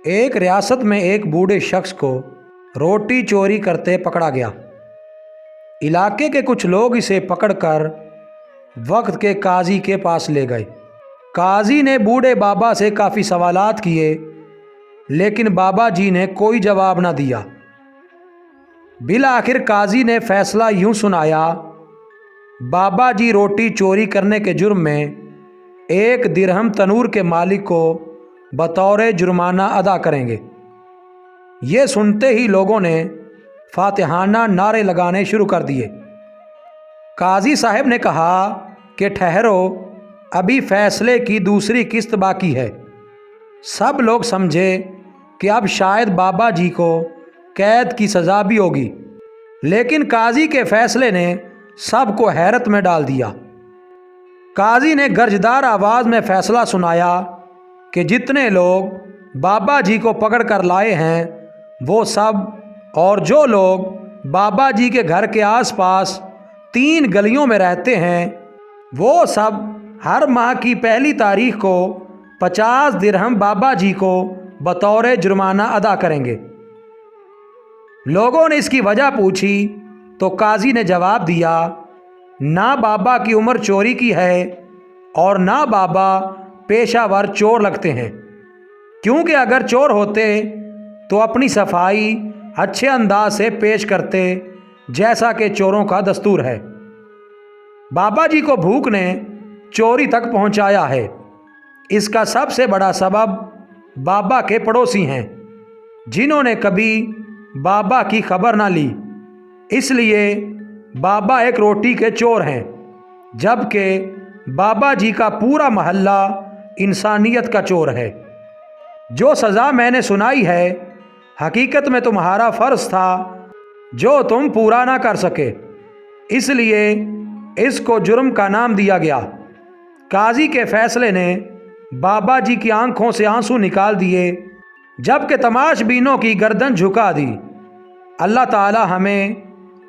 ایک ریاست میں ایک بوڑھے شخص کو روٹی چوری کرتے پکڑا گیا۔ علاقے کے کچھ لوگ اسے پکڑ کر وقت کے قاضی کے پاس لے گئے۔ قاضی نے بوڑھے بابا سے کافی سوالات کیے، لیکن بابا جی نے کوئی جواب نہ دیا۔ بالآخر قاضی نے فیصلہ یوں سنایا، بابا جی روٹی چوری کرنے کے جرم میں 1 درہم تنور کے مالک کو بطور جرمانہ ادا کریں گے۔ یہ سنتے ہی لوگوں نے فاتحانہ نعرے لگانے شروع کر دیے۔ قاضی صاحب نے کہا کہ ٹھہرو، ابھی فیصلے کی دوسری قسط باقی ہے۔ سب لوگ سمجھے کہ اب شاید بابا جی کو قید کی سزا بھی ہوگی، لیکن قاضی کے فیصلے نے سب کو حیرت میں ڈال دیا۔ قاضی نے گرجدار آواز میں فیصلہ سنایا کہ جتنے لوگ بابا جی کو پکڑ کر لائے ہیں وہ سب، اور جو لوگ بابا جی کے گھر کے آس پاس 3 گلیوں میں رہتے ہیں وہ سب ہر ماہ کی پہلی تاریخ کو 50 درہم بابا جی کو بطور جرمانہ ادا کریں گے۔ لوگوں نے اس کی وجہ پوچھی تو قاضی نے جواب دیا، نہ بابا کی عمر چوری کی ہے اور نہ بابا پیشہ ور چور لگتے ہیں، کیونکہ اگر چور ہوتے تو اپنی صفائی اچھے انداز سے پیش کرتے، جیسا کہ چوروں کا دستور ہے۔ بابا جی کو بھوک نے چوری تک پہنچایا ہے۔ اس کا سب سے بڑا سبب بابا کے پڑوسی ہیں، جنہوں نے کبھی بابا کی خبر نہ لی، اس لیے بابا ایک روٹی کے چور ہیں، جبکہ بابا جی کا پورا محلہ انسانیت کا چور ہے۔ جو سزا میں نے سنائی ہے حقیقت میں تمہارا فرض تھا جو تم پورا نہ کر سکے، اس لیے اس کو جرم کا نام دیا گیا۔ قاضی کے فیصلے نے بابا جی کی آنکھوں سے آنسو نکال دیے، جبکہ تماش بینوں کی گردن جھکا دی۔ اللہ تعالی ہمیں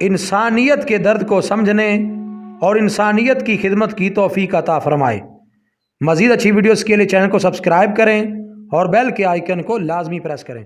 انسانیت کے درد کو سمجھنے اور انسانیت کی خدمت کی توفیق عطا فرمائے۔ مزید اچھی ویڈیوز کے لیے چینل کو سبسکرائب کریں اور بیل کے آئیکن کو لازمی پریس کریں۔